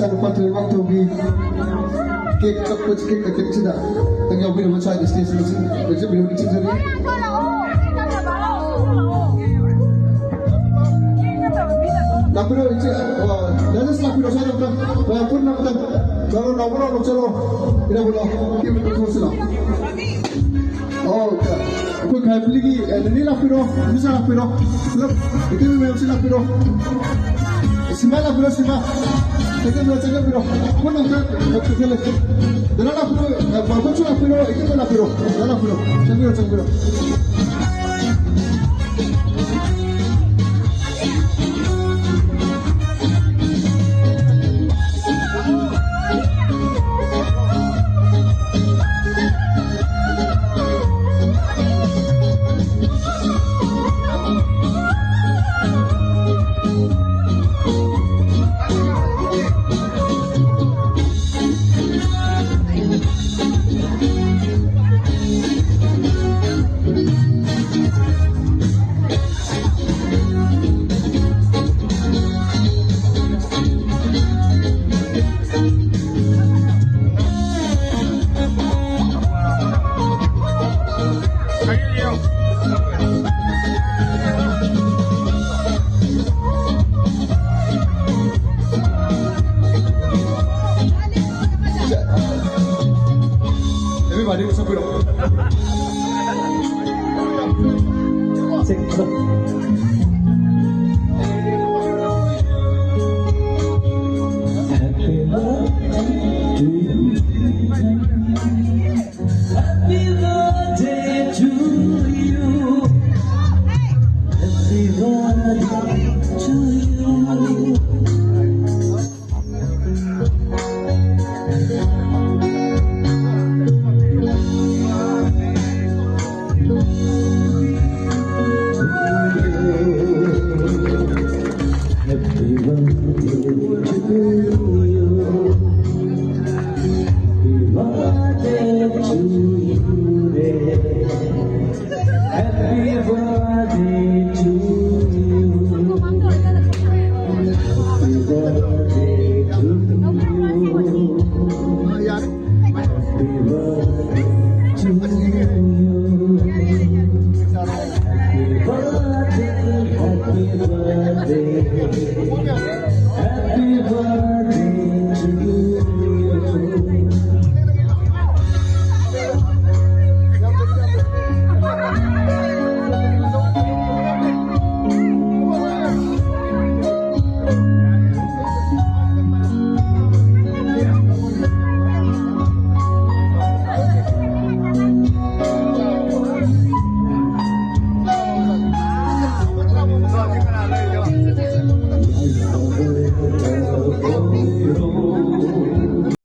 sa lupa to waktu bi cake coklat cake cake cina tengah bi nama saya station macam belum dicari lapiro itu lalu lapiro saya dah pun nak kalau nomor calo tidak boleh kita terus lah oh कोई खाली की नहीं लापिरो bisa लापिरो मतलब itu memang sih लापिरो Sima लापिरो Sima itu memang लापिरो pun nak kerja dalam लापिरो bagus लापिरो itu लापिरो dalam लापिरो cangkiro Everybody was up with